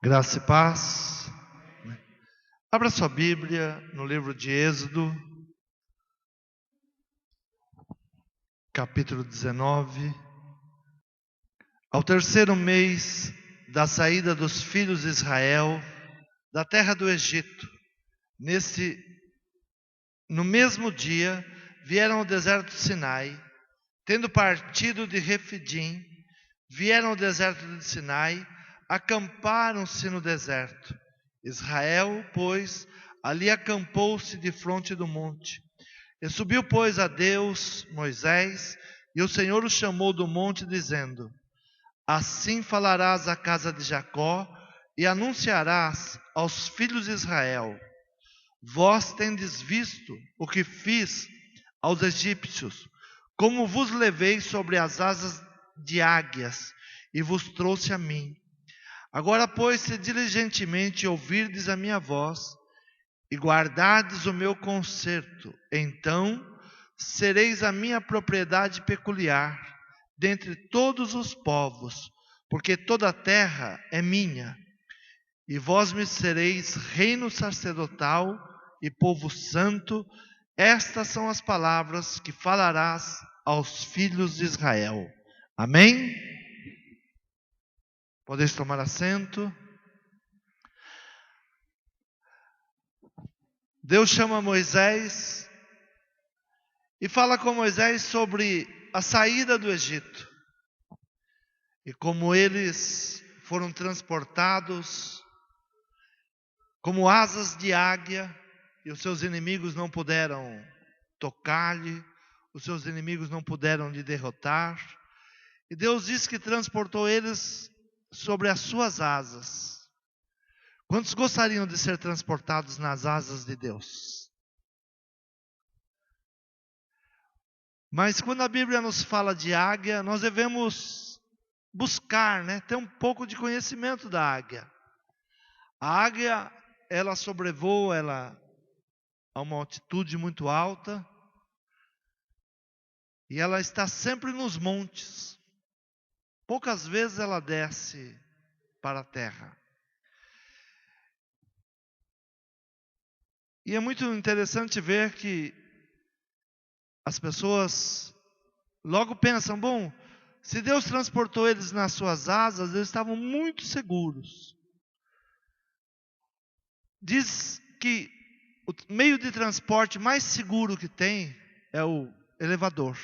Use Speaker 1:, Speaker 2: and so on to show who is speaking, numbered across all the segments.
Speaker 1: Graça e paz. Abra sua Bíblia no livro de Êxodo, capítulo 19. Ao terceiro mês da saída dos filhos de Israel da terra do Egito, no mesmo dia, vieram ao deserto de Sinai, tendo partido de Refidim, vieram ao deserto de Sinai, acamparam-se no deserto. Israel, pois, ali acampou-se defronte do monte. E subiu, pois, a Deus Moisés, e o Senhor o chamou do monte, dizendo: Assim falarás à casa de Jacó, e anunciarás aos filhos de Israel: Vós tendes visto o que fiz aos egípcios, como vos levei sobre as asas de águias, e vos trouxe a mim. Agora, pois, se diligentemente ouvirdes a minha voz, e guardardes o meu concerto, então sereis a minha propriedade peculiar, dentre todos os povos, porque toda a terra é minha. E vós me sereis reino sacerdotal e povo santo. Estas são as palavras que falarás aos filhos de Israel. Amém? Podeis tomar assento. Deus chama Moisés e fala com Moisés sobre a saída do Egito e como eles foram transportados como asas de águia, e os seus inimigos não puderam tocar-lhe, os seus inimigos não puderam lhe derrotar. E Deus diz que transportou eles sobre as suas asas. Quantos gostariam de ser transportados nas asas de Deus? Mas quando a Bíblia nos fala de águia, nós devemos buscar, ter um pouco de conhecimento da águia. A águia, ela sobrevoa, a uma altitude muito alta, e ela está sempre nos montes. Poucas vezes ela desce para a terra. E é muito interessante ver que as pessoas logo pensam: bom, se Deus transportou eles nas suas asas, eles estavam muito seguros. Diz que o meio de transporte mais seguro que tem é o elevador.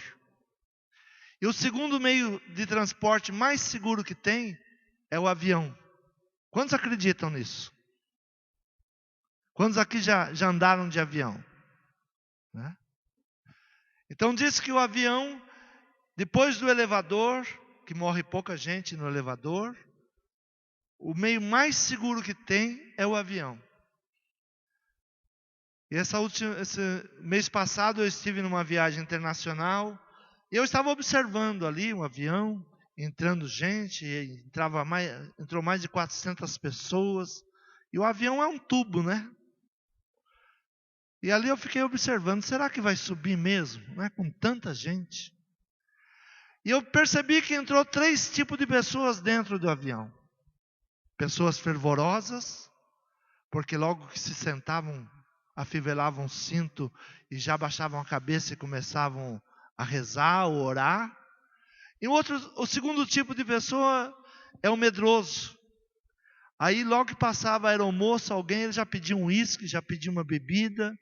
Speaker 1: E o segundo meio de transporte mais seguro que tem é o avião. Quantos acreditam nisso? Quantos aqui já andaram de avião? Então diz que o avião, depois do elevador, que morre pouca gente no elevador, o meio mais seguro que tem é o avião. E esse mês passado eu estive numa viagem internacional, e eu estava observando ali um avião, entrando gente, entrou mais de 400 pessoas, e o avião é um tubo, E ali eu fiquei observando: será que vai subir mesmo, com tanta gente? E eu percebi que entrou 3 tipos de pessoas dentro do avião. Pessoas fervorosas, porque logo que se sentavam, afivelavam o cinto e já baixavam a cabeça e começavam a rezar ou orar. E o segundo tipo de pessoa é o medroso. Aí logo que passava a aeromoça, alguém, ele já pedia um uísque, já pedia uma bebida,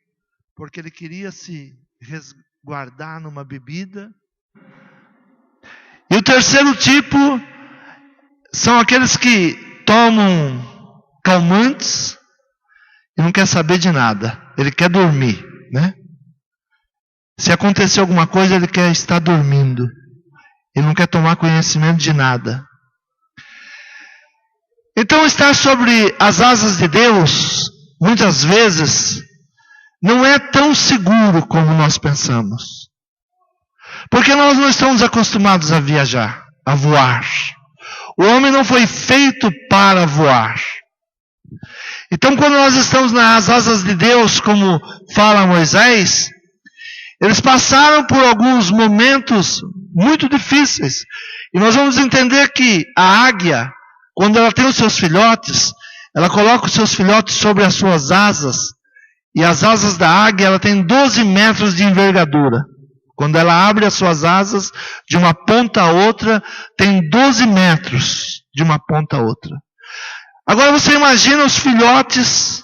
Speaker 1: porque ele queria se resguardar numa bebida. E o terceiro tipo são aqueles que tomam calmantes e não quer saber de nada. Ele quer dormir, Se acontecer alguma coisa, ele quer estar dormindo. Ele não quer tomar conhecimento de nada. Então, estar sobre as asas de Deus, muitas vezes, não é tão seguro como nós pensamos. Porque nós não estamos acostumados a viajar, a voar. O homem não foi feito para voar. Então, quando nós estamos nas asas de Deus, como fala Moisés, eles passaram por alguns momentos muito difíceis. E nós vamos entender que a águia, quando ela tem os seus filhotes, ela coloca os seus filhotes sobre as suas asas, e as asas da águia, ela tem 12 metros de envergadura. Quando ela abre as suas asas, de uma ponta a outra, tem 12 metros de uma ponta a outra. Agora você imagina os filhotes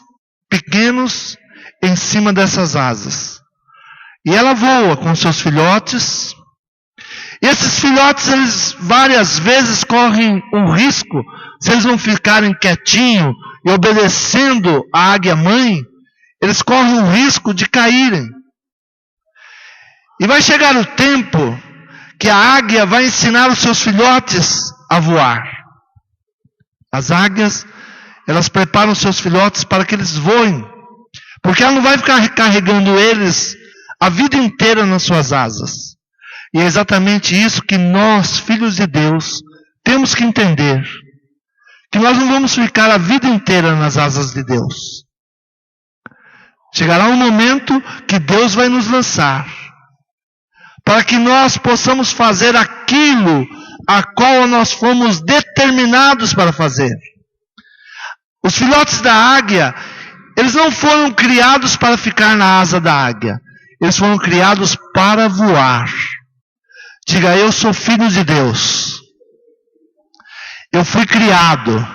Speaker 1: pequenos em cima dessas asas. E ela voa com seus filhotes. E esses filhotes, eles várias vezes correm um risco, se eles não ficarem quietinhos e obedecendo a águia mãe, eles correm um risco de caírem. E vai chegar o tempo que a águia vai ensinar os seus filhotes a voar. As águias, elas preparam os seus filhotes para que eles voem, porque ela não vai ficar carregando eles a vida inteira nas suas asas. E é exatamente isso que nós, filhos de Deus, temos que entender. Que nós não vamos ficar a vida inteira nas asas de Deus. Chegará um momento que Deus vai nos lançar, para que nós possamos fazer aquilo a qual nós fomos determinados para fazer. Os filhotes da águia, eles não foram criados para ficar na asa da águia. Eles foram criados para voar. Diga, eu sou filho de Deus. Eu fui criado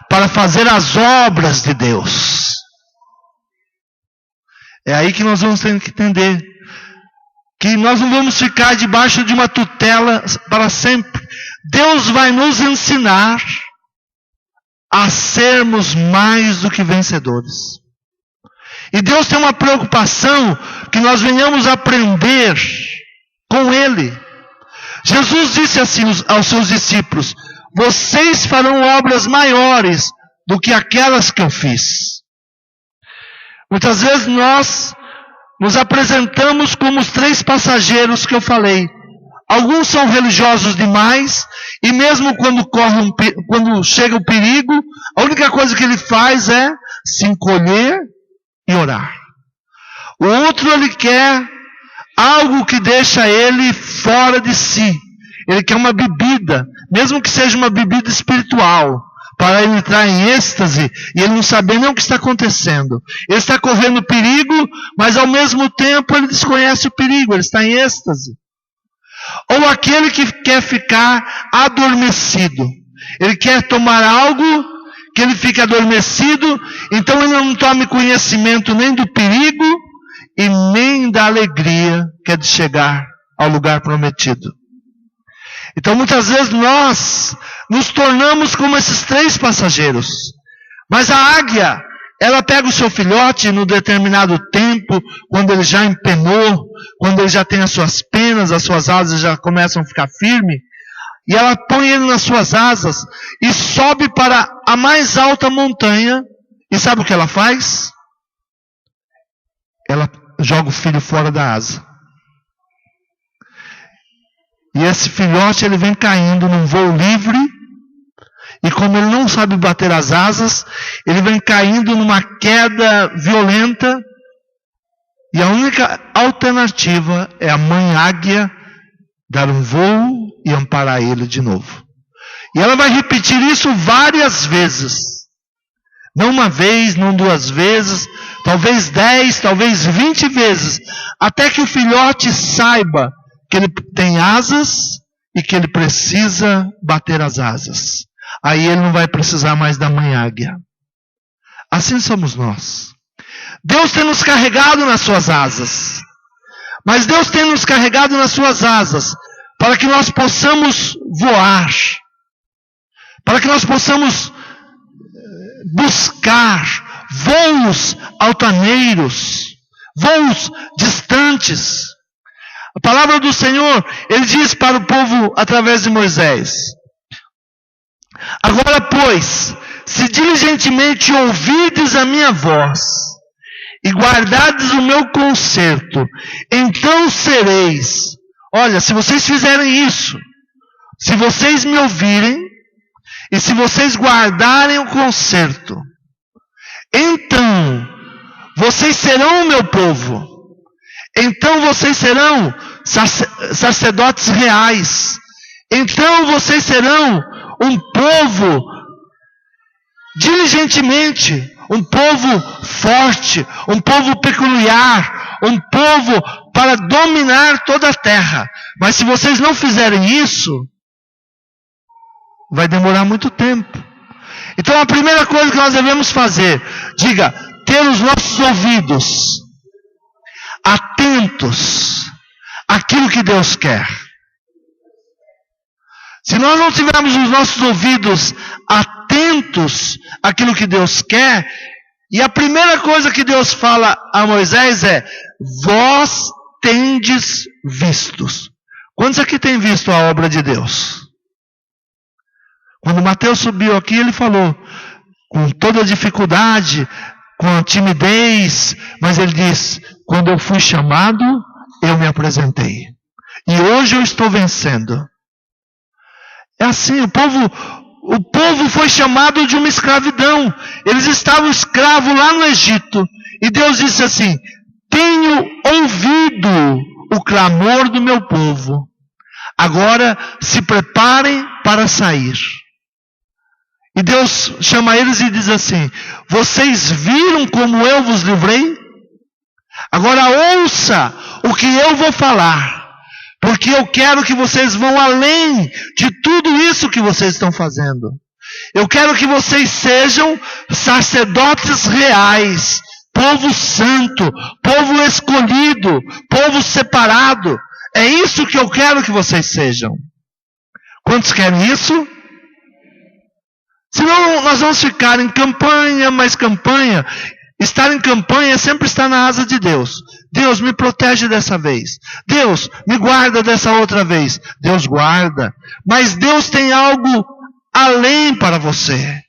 Speaker 1: para fazer as obras de Deus. É aí que nós vamos ter que entender que nós não vamos ficar debaixo de uma tutela para sempre. Deus vai nos ensinar a sermos mais do que vencedores. E Deus tem uma preocupação que nós venhamos aprender com Ele. Jesus disse assim aos seus discípulos: vocês farão obras maiores do que aquelas que eu fiz. Muitas vezes nós nos apresentamos como os 3 passageiros que eu falei. Alguns são religiosos demais, e mesmo quando chega o perigo, a única coisa que ele faz é se encolher e orar. O outro, ele quer algo que deixa ele fora de si. Ele quer uma bebida, mesmo que seja uma bebida espiritual, para ele entrar em êxtase e ele não saber nem o que está acontecendo. Ele está correndo perigo, mas ao mesmo tempo ele desconhece o perigo, ele está em êxtase. Ou aquele que quer ficar adormecido. Ele quer tomar algo que ele fique adormecido, então ele não tome conhecimento nem do perigo e nem da alegria que é de chegar ao lugar prometido. Então muitas vezes nós nos tornamos como esses 3 passageiros. Mas a águia, ela pega o seu filhote no determinado tempo, quando ele já empenou, quando ele já tem as suas penas, as suas asas já começam a ficar firmes, e ela põe ele nas suas asas e sobe para a mais alta montanha. E sabe o que ela faz? Ela joga o filho fora da asa. E esse filhote, ele vem caindo num voo livre, e como ele não sabe bater as asas, ele vem caindo numa queda violenta, e a única alternativa é a mãe águia dar um voo e amparar ele de novo. E ela vai repetir isso várias vezes. Não uma vez, não 2 vezes, talvez 10, talvez 20 vezes, até que o filhote saiba que ele tem asas e que ele precisa bater as asas. Aí ele não vai precisar mais da mãe águia. Assim somos nós. Deus tem nos carregado nas suas asas. Mas Deus tem nos carregado nas suas asas para que nós possamos voar. Para que nós possamos buscar voos altaneiros, voos distantes. A palavra do Senhor, Ele diz para o povo através de Moisés: agora, pois, se diligentemente ouvirdes a minha voz, e guardardes o meu concerto, então sereis. Olha, se vocês fizerem isso, se vocês me ouvirem, e se vocês guardarem o concerto, então vocês serão o meu povo. Então vocês serão sacerdotes reais. Então vocês serão um povo diligentemente, um povo forte, um povo peculiar, um povo para dominar toda a terra. Mas se vocês não fizerem isso, vai demorar muito tempo. Então a primeira coisa que nós devemos fazer, diga, ter os nossos ouvidos atentos àquilo que Deus quer. Se nós não tivermos os nossos ouvidos atentos àquilo que Deus quer, e a primeira coisa que Deus fala a Moisés é, vós tendes vistos. Quantos aqui têm visto a obra de Deus? Quando Mateus subiu aqui, ele falou, com toda a dificuldade, com a timidez, mas ele diz, quando eu fui chamado, eu me apresentei. E hoje eu estou vencendo. É assim, o povo foi chamado de uma escravidão. Eles estavam escravos lá no Egito. E Deus disse assim, tenho ouvido o clamor do meu povo. Agora se preparem para sair. E Deus chama eles e diz assim, vocês viram como eu vos livrei? Agora ouça o que eu vou falar. Porque eu quero que vocês vão além de tudo isso que vocês estão fazendo. Eu quero que vocês sejam sacerdotes reais, povo santo, povo escolhido, povo separado. É isso que eu quero que vocês sejam. Quantos querem isso? Senão nós vamos ficar em campanha, mais campanha. Estar em campanha é sempre estar na asa de Deus. Deus, me protege dessa vez. Deus, me guarda dessa outra vez. Deus guarda. Mas Deus tem algo além para você.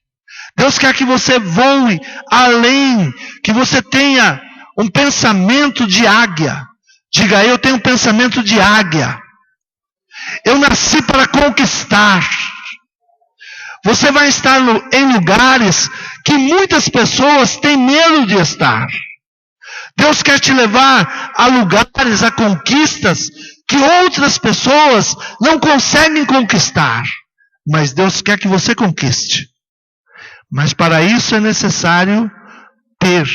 Speaker 1: Deus quer que você voe além. Que você tenha um pensamento de águia. Diga, eu tenho um pensamento de águia. Eu nasci para conquistar. Você vai estar em lugares que muitas pessoas têm medo de estar. Deus quer te levar a lugares, a conquistas que outras pessoas não conseguem conquistar. Mas Deus quer que você conquiste. Mas para isso é necessário ter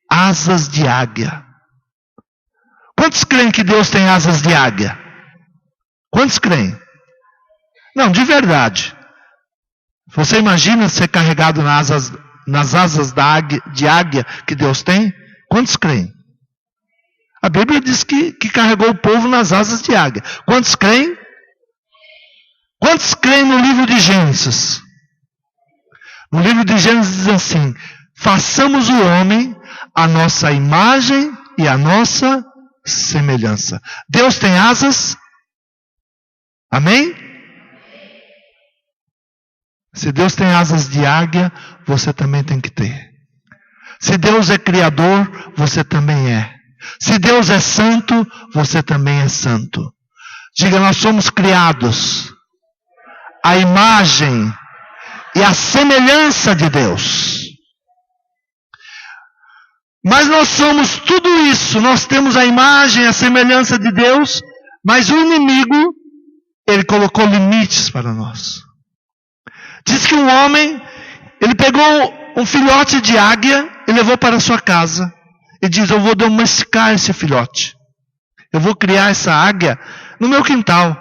Speaker 1: asas de águia. Quantos creem que Deus tem asas de águia? Quantos creem? Não, de verdade. Você imagina ser carregado nas asas de águia que Deus tem? Quantos creem? A Bíblia diz que carregou o povo nas asas de águia. Quantos creem? Quantos creem no livro de Gênesis? No livro de Gênesis diz assim, façamos o homem a nossa imagem e a nossa semelhança. Deus tem asas? Amém? Se Deus tem asas de águia, você também tem que ter. Se Deus é criador, você também é. Se Deus é santo, você também é santo. Diga, nós somos criados à imagem e à semelhança de Deus. Mas nós somos tudo isso. Nós temos a imagem e a semelhança de Deus, mas o inimigo, ele colocou limites para nós. Diz que um homem, ele pegou um filhote de águia e levou para sua casa. E diz, eu vou domesticar esse filhote. Eu vou criar essa águia no meu quintal.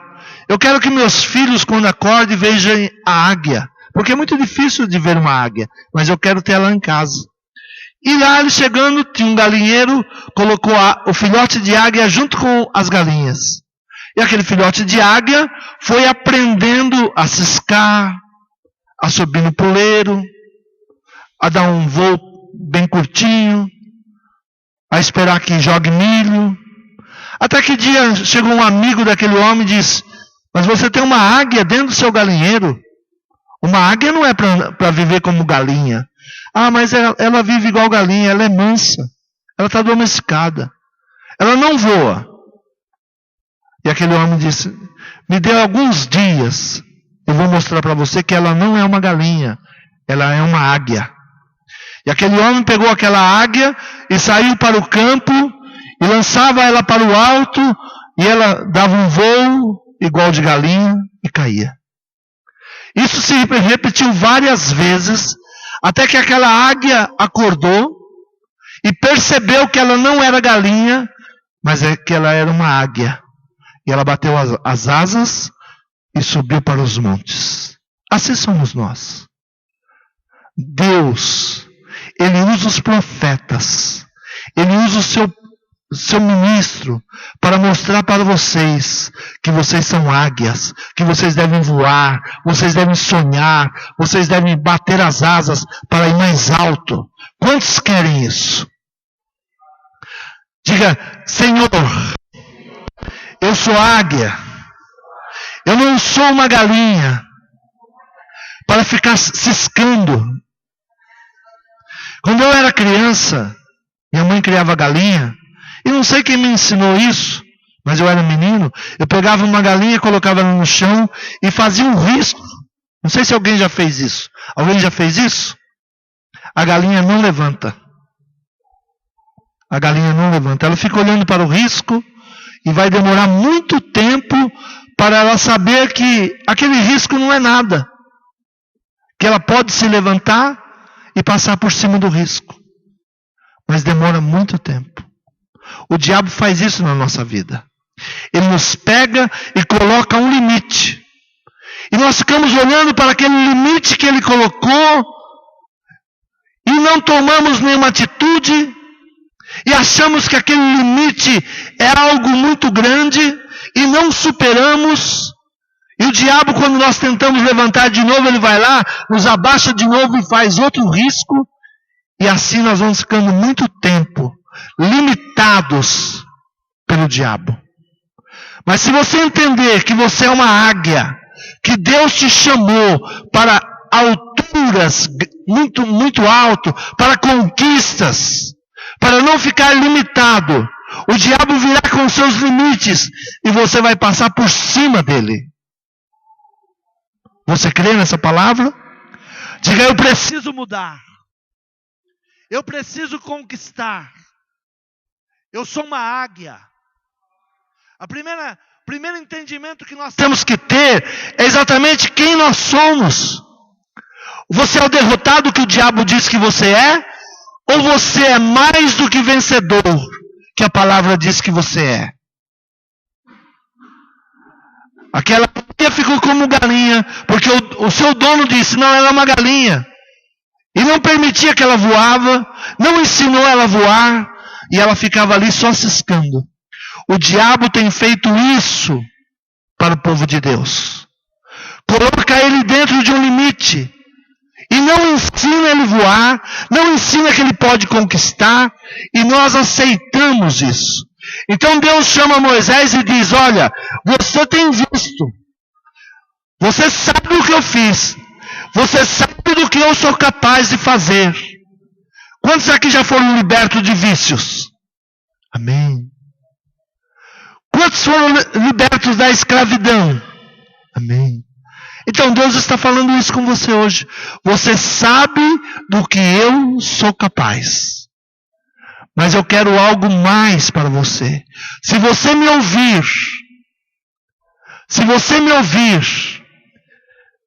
Speaker 1: Eu quero que meus filhos, quando acordem, vejam a águia. Porque é muito difícil de ver uma águia. Mas eu quero ter ela em casa. E lá ele chegando, tinha um galinheiro, colocou o filhote de águia junto com as galinhas. E aquele filhote de águia foi aprendendo a ciscar, a subir no puleiro, a dar um voo bem curtinho, a esperar que jogue milho. Até que dia chegou um amigo daquele homem e disse, mas você tem uma águia dentro do seu galinheiro. Uma águia não é para viver como galinha. Ah, mas ela vive igual galinha, ela é mansa. Ela está domesticada. Ela não voa. E aquele homem disse, me dê alguns dias. Eu vou mostrar para você que ela não é uma galinha. Ela é uma águia. E aquele homem pegou aquela águia e saiu para o campo e lançava ela para o alto e ela dava um voo igual de galinha e caía. Isso se repetiu várias vezes
Speaker 2: Até que aquela águia acordou e percebeu que ela não era galinha, mas é que ela era uma águia. E ela bateu as asas e subiu para os montes. Assim somos nós. Deus, Ele usa os profetas, Ele usa o seu ministro para mostrar para vocês que vocês são águias, que vocês devem voar, vocês devem sonhar, vocês devem bater as asas para ir mais alto. Quantos querem isso? Diga, Senhor, eu sou águia, eu não sou uma galinha para ficar ciscando. Quando eu era criança, minha mãe criava galinha, e não sei quem me ensinou isso, mas eu era menino, eu pegava uma galinha, colocava ela no chão e fazia um risco. Não sei se alguém já fez isso. Alguém já fez isso? A galinha não levanta. A galinha não levanta. Ela fica olhando para o risco e vai demorar muito tempo para ela saber que aquele risco não é nada. Que ela pode se levantar e passar por cima do risco. Mas demora muito tempo. O diabo faz isso na nossa vida. Ele nos pega e coloca um limite. E nós ficamos olhando para aquele limite que ele colocou e não tomamos nenhuma atitude e achamos que aquele limite é algo muito grande e não superamos. E o diabo, quando nós tentamos levantar de novo, ele vai lá, nos abaixa de novo e faz outro risco. E assim nós vamos ficando muito tempo limitados pelo diabo. Mas se você entender que você é uma águia, que Deus te chamou para alturas muito, muito alto, para conquistas, para não ficar limitado, o diabo virá com seus limites e você vai passar por cima dele. Você crê nessa palavra? Diga, eu preciso mudar. Eu preciso conquistar. Eu sou uma águia. O primeiro entendimento que nós temos que ter é exatamente quem nós somos. Você é o derrotado que o diabo diz que você é? Ou você é mais do que vencedor que a palavra diz que você é? Aquela galinha ficou como galinha, porque o seu dono disse, não, ela é uma galinha. E não permitia que ela voava, não ensinou ela a voar, e ela ficava ali só ciscando. O diabo tem feito isso para o povo de Deus. Coloca ele dentro de um limite. E não ensina ele a voar, não ensina que ele pode conquistar, e nós aceitamos isso. Então Deus chama Moisés e diz, olha, você tem visto, você sabe o que eu fiz, você sabe do que eu sou capaz de fazer. Quantos aqui já foram libertos de vícios? Amém. Quantos foram libertos da escravidão? Amém. Então Deus está falando isso com você hoje. Você sabe do que eu sou capaz. Mas eu quero algo mais para você. Se você me ouvir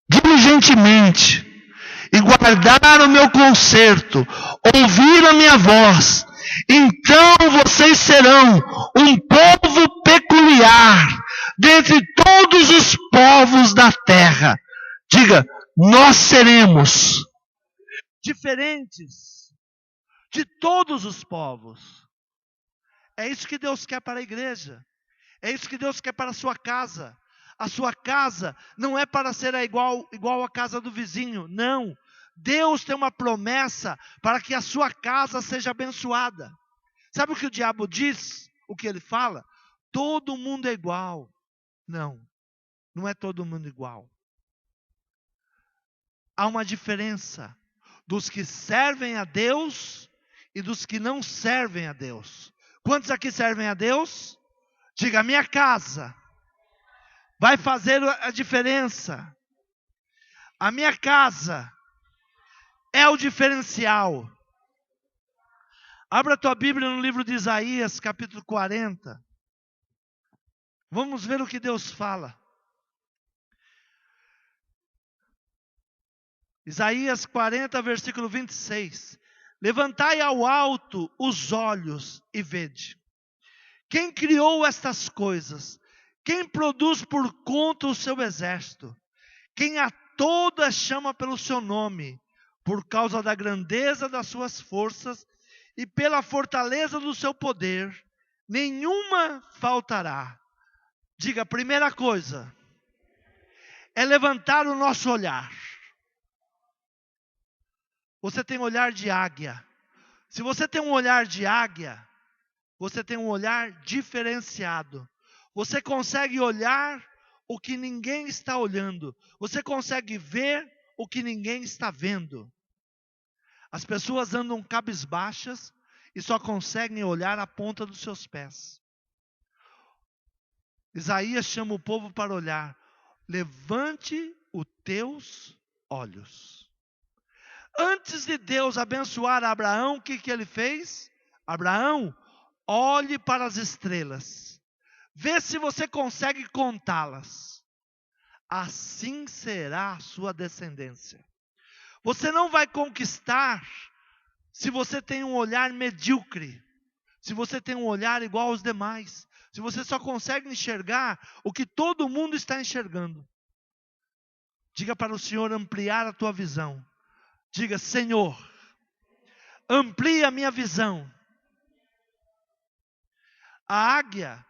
Speaker 2: diligentemente e guardar o meu conserto, ouvir a minha voz, então vocês serão um povo peculiar dentre todos os povos da terra. Diga, nós seremos diferentes de todos os povos. É isso que Deus quer para a igreja. É isso que Deus quer para a sua casa. A sua casa não é para ser igual à casa do vizinho. Não. Deus tem uma promessa para que a sua casa seja abençoada. Sabe o que o diabo diz? O que ele fala? Todo mundo é igual. Não. Não é todo mundo igual. Há uma diferença dos que servem a Deus e dos que não servem a Deus. Quantos aqui servem a Deus? Diga, a minha casa vai fazer a diferença. A minha casa é o diferencial. Abra a tua Bíblia no livro de Isaías, capítulo 40. Vamos ver o que Deus fala.
Speaker 1: Isaías 40, versículo 26. Levantai ao alto os olhos e vede. Quem criou estas coisas? Quem produz por conta o seu exército? Quem a todas chama pelo seu nome, por causa da grandeza das suas forças e pela fortaleza do seu poder, nenhuma faltará. Diga, a primeira coisa é levantar o nosso olhar. Você tem um olhar de águia. Se você tem um olhar de águia, você tem um olhar diferenciado. Você consegue olhar o que ninguém está olhando. Você consegue ver o que ninguém está vendo. As pessoas andam cabisbaixas e só conseguem olhar a ponta dos seus pés. Isaías chama o povo para olhar. Levante os teus olhos. Antes de Deus abençoar Abraão, o que ele fez? Abraão, olhe para as estrelas. Vê se você consegue contá-las. Assim será a sua descendência. Você não vai conquistar se você tem um olhar medíocre. Se você tem um olhar igual aos demais. Se você só consegue enxergar o que todo mundo está enxergando. Diga para o Senhor ampliar a tua visão. Diga, Senhor, amplia a minha visão. A águia,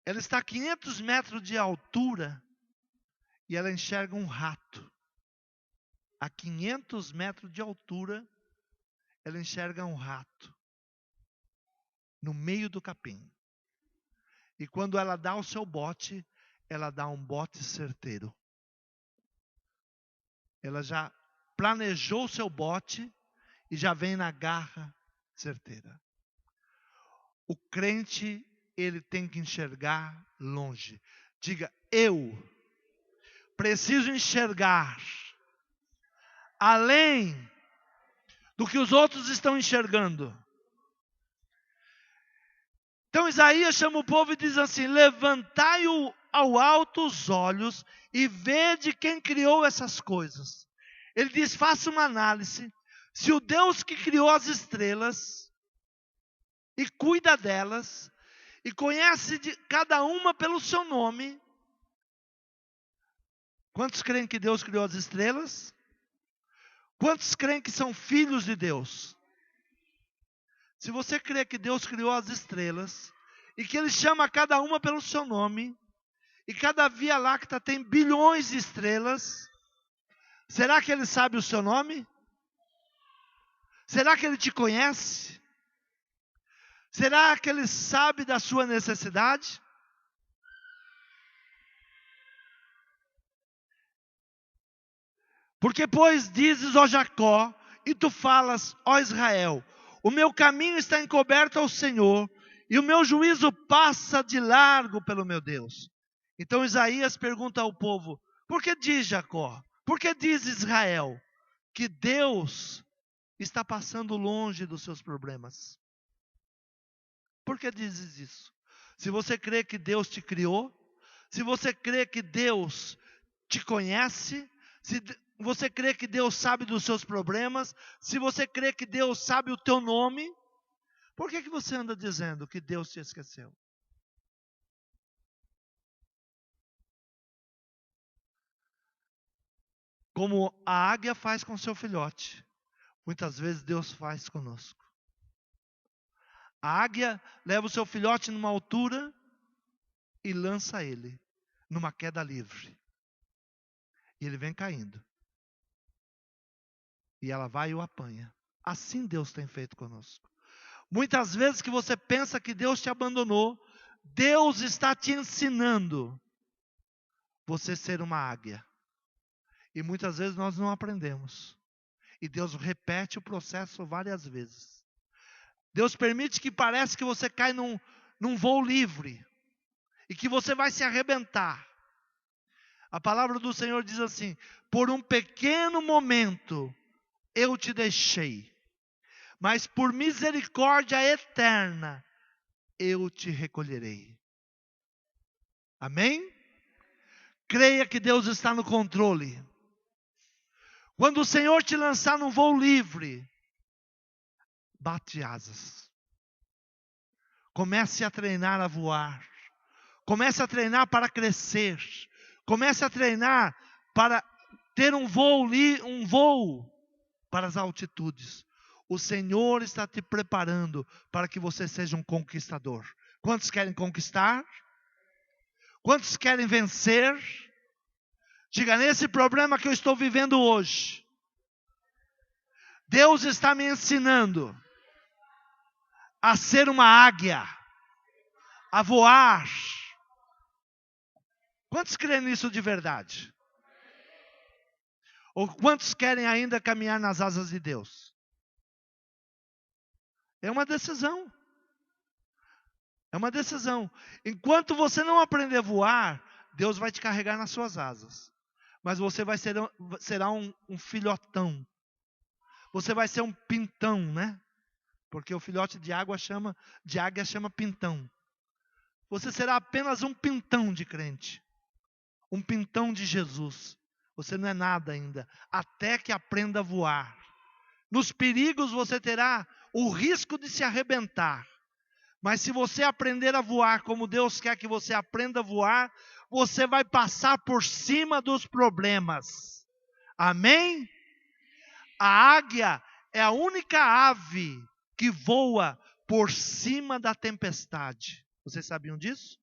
Speaker 1: ela está a 500 metros de altura e ela enxerga um rato. A 500 metros de altura, ela enxerga um rato no meio do capim. E quando ela dá o seu bote, ela dá um bote certeiro. Ela já planejou o seu bote e já vem na garra certeira. O crente, ele tem que enxergar longe. Diga, eu preciso enxergar além do que os outros estão enxergando. Então Isaías chama o povo e diz assim: levantai ao alto os olhos e vede quem criou essas coisas. Ele diz, faça uma análise. Se o Deus que criou as estrelas e cuida delas e conhece de cada uma pelo seu nome. Quantos creem que Deus criou as estrelas? Quantos creem que são filhos de Deus? Se você crê que Deus criou as estrelas e que Ele chama cada uma pelo seu nome e cada Via Láctea tem bilhões de estrelas, será que Ele sabe o seu nome? Será que Ele te conhece? Será que Ele sabe da sua necessidade? Porque pois dizes, ó Jacó, e tu falas, ó Israel, o meu caminho está encoberto ao Senhor, e o meu juízo passa de largo pelo meu Deus. Então Isaías pergunta ao povo, por que diz Jacó? Por que diz Israel que Deus está passando longe dos seus problemas? Por que dizes isso? Se você crê que Deus te criou, se você crê que Deus te conhece, se você crê que Deus sabe dos seus problemas, se você crê que Deus sabe o teu nome, por que você anda dizendo que Deus te esqueceu? Como a águia faz com seu filhote, muitas vezes Deus faz conosco. A águia leva o seu filhote numa altura e lança ele numa queda livre. E ele vem caindo. E ela vai e o apanha. Assim Deus tem feito conosco. Muitas vezes que você pensa que Deus te abandonou, Deus está te ensinando você ser uma águia. E muitas vezes nós não aprendemos. E Deus repete o processo várias vezes. Deus permite que parece que você cai num voo livre. E que você vai se arrebentar. A palavra do Senhor diz assim, por um pequeno momento eu te deixei, mas por misericórdia eterna eu te recolherei. Amém? Creia que Deus está no controle. Quando o Senhor te lançar num voo livre, bate asas. Comece a treinar a voar. Comece a treinar para crescer. Comece a treinar para ter um voo para as altitudes. O Senhor está te preparando para que você seja um conquistador. Quantos querem conquistar? Quantos querem vencer? Diga, nesse problema que eu estou vivendo hoje, Deus está me ensinando a ser uma águia, a voar. Quantos creem nisso de verdade? Ou quantos querem ainda caminhar nas asas de Deus? É uma decisão. É uma decisão. Enquanto você não aprender a voar, Deus vai te carregar nas suas asas. Mas você será um filhotão. Você vai ser um pintão, né? Porque o filhote de águia chama pintão. Você será apenas um pintão de crente. Um pintão de Jesus. Você não é nada ainda. Até que aprenda a voar. Nos perigos você terá o risco de se arrebentar. Mas se você aprender a voar como Deus quer que você aprenda a voar, você vai passar por cima dos problemas. Amém? A águia é a única ave que voa por cima da tempestade. Vocês sabiam disso?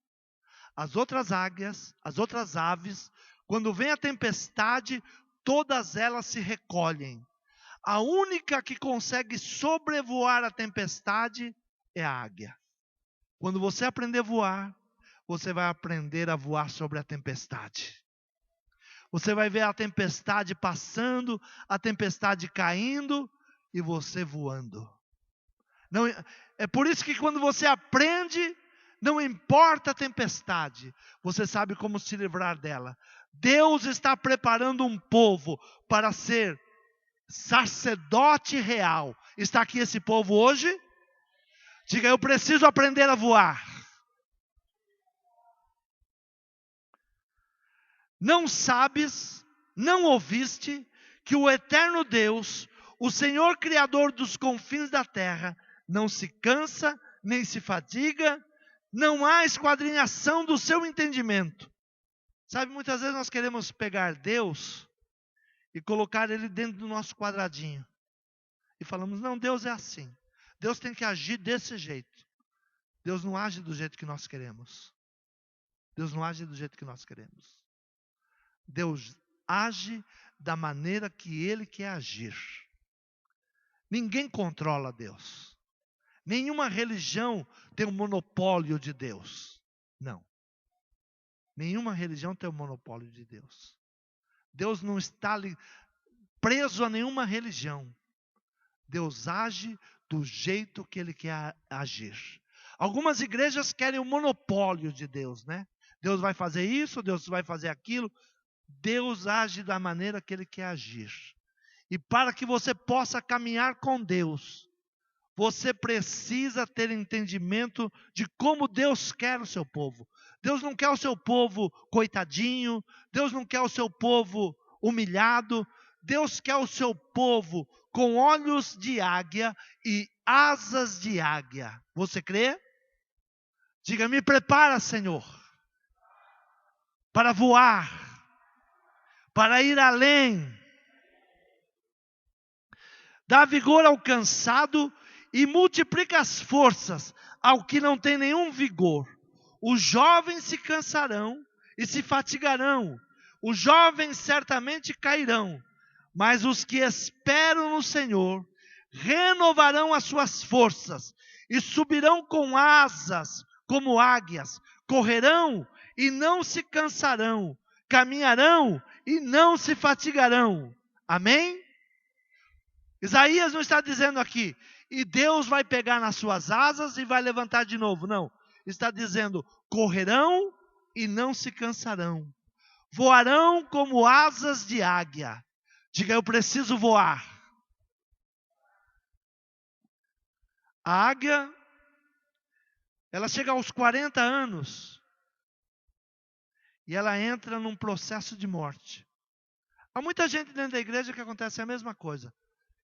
Speaker 1: As outras águias, as outras aves, quando vem a tempestade, todas elas se recolhem. A única que consegue sobrevoar a tempestade é a águia. Quando você aprender a voar, você vai aprender a voar sobre a tempestade. Você vai ver a tempestade passando, a tempestade caindo e você voando. Não, é por isso que quando você aprende, não importa a tempestade, você sabe como se livrar dela. Deus está preparando um povo para ser sacerdote real. Está aqui esse povo hoje? Diga, eu preciso aprender a voar. Não sabes, não ouviste, que o eterno Deus, o Senhor Criador dos confins da terra, não se cansa, nem se fadiga, não há esquadrinhação do seu entendimento. Sabe, muitas vezes nós queremos pegar Deus e colocar Ele dentro do nosso quadradinho. E falamos, não, Deus é assim. Deus tem que agir desse jeito. Deus não age do jeito que nós queremos. Deus não age do jeito que nós queremos. Deus age da maneira que Ele quer agir. Ninguém controla Deus. Nenhuma religião tem um monopólio de Deus. Não. Nenhuma religião tem um monopólio de Deus. Deus não está preso a nenhuma religião. Deus age do jeito que Ele quer agir. Algumas igrejas querem o monopólio de Deus, né? Deus vai fazer isso, Deus vai fazer aquilo. Deus age da maneira que Ele quer agir. E para que você possa caminhar com Deus, você precisa ter entendimento de como Deus quer o seu povo. Deus não quer o seu povo coitadinho. Deus não quer o seu povo humilhado. Deus quer o seu povo com olhos de águia e asas de águia. Você crê? Diga, me prepara, Senhor, para voar, para ir além. Dá vigor ao cansado e multiplica as forças ao que não tem nenhum vigor. Os jovens se cansarão e se fatigarão. Os jovens certamente cairão. Mas os que esperam no Senhor renovarão as suas forças e subirão com asas como águias. Correrão e não se cansarão. Caminharão e não se fatigarão. Amém? Isaías não está dizendo aqui, e Deus vai pegar nas suas asas e vai levantar de novo. Não. Está dizendo, correrão e não se cansarão. Voarão como asas de águia. Diga, eu preciso voar. A águia, ela chega aos 40 anos e ela entra num processo de morte. Há muita gente dentro da igreja que acontece a mesma coisa.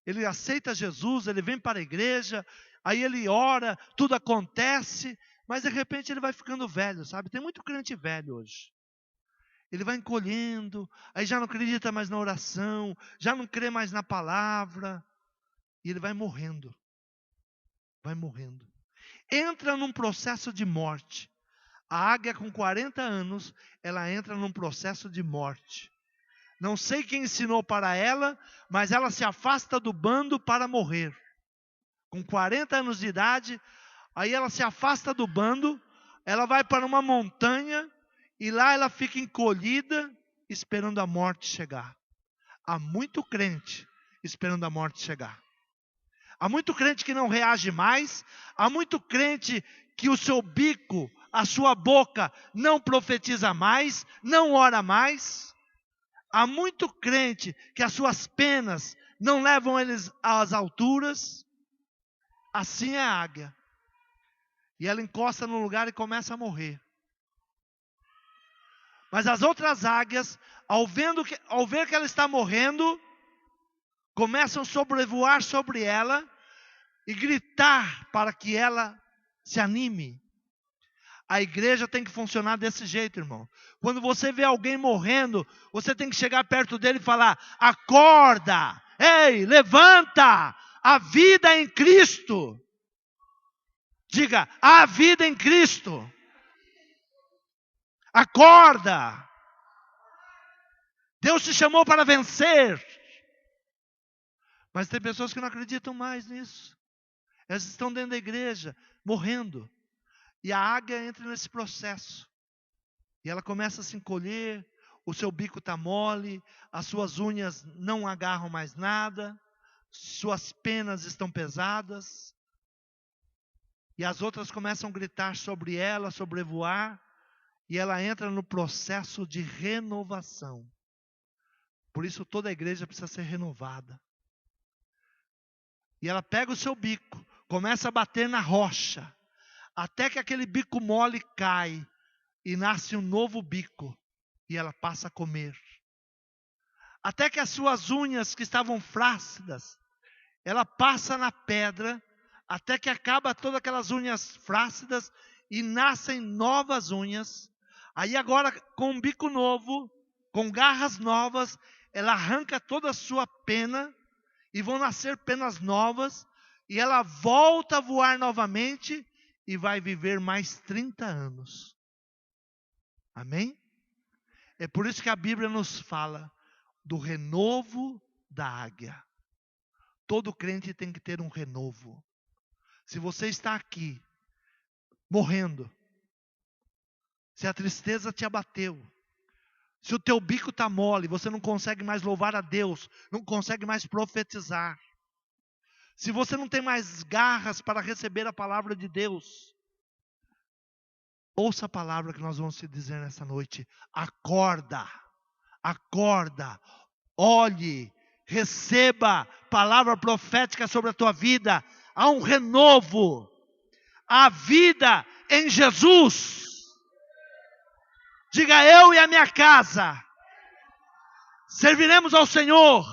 Speaker 1: Ele aceita Jesus, ele vem para a igreja, aí ele ora, tudo acontece, mas de repente ele vai ficando velho, sabe? Tem muito crente velho hoje. Ele vai encolhendo, aí já não acredita mais na oração, já não crê mais na palavra, e ele vai morrendo. Vai morrendo. Entra num processo de morte. A águia com 40 anos, ela entra num processo de morte. Não sei quem ensinou para ela, mas ela se afasta do bando para morrer. Com 40 anos de idade, aí ela se afasta do bando, ela vai para uma montanha, e lá ela fica encolhida, esperando a morte chegar. Há muito crente esperando a morte chegar. Há muito crente que não reage mais, há muito crente que o seu bico, a sua boca não profetiza mais, não ora mais. Há muito crente que as suas penas não levam eles às alturas. Assim é a águia. E ela encosta no lugar e começa a morrer. Mas as outras águias, ao ver que ela está morrendo, começam a sobrevoar sobre ela e gritar para que ela se anime. A igreja tem que funcionar desse jeito, irmão. Quando você vê alguém morrendo, você tem que chegar perto dele e falar: acorda, ei, levanta, a vida é em Cristo. Diga, há vida em Cristo. Acorda. Deus te chamou para vencer. Mas tem pessoas que não acreditam mais nisso. Elas estão dentro da igreja, morrendo. E a águia entra nesse processo. E ela começa a se encolher, o seu bico está mole, as suas unhas não agarram mais nada, suas penas estão pesadas. E as outras começam a gritar sobre ela, sobrevoar. E ela entra no processo de renovação. Por isso toda a igreja precisa ser renovada. E ela pega o seu bico, começa a bater na rocha, até que aquele bico mole cai e nasce um novo bico. E ela passa a comer. Até que as suas unhas que estavam flácidas, ela passa na pedra, até que acaba todas aquelas unhas flácidas e nascem novas unhas. Aí agora com um bico novo, com garras novas, ela arranca toda a sua pena e vão nascer penas novas. E ela volta a voar novamente e vai viver mais 30 anos. Amém? É por isso que a Bíblia nos fala do renovo da águia. Todo crente tem que ter um renovo. Se você está aqui, morrendo, se a tristeza te abateu, se o teu bico está mole, você não consegue mais louvar a Deus, não consegue mais profetizar, se você não tem mais garras para receber a palavra de Deus, ouça a palavra que nós vamos te dizer nessa noite. Acorda, acorda, olhe, receba palavra profética sobre a tua vida. Há um renovo, há vida em Jesus. Diga: eu e a minha casa serviremos ao Senhor.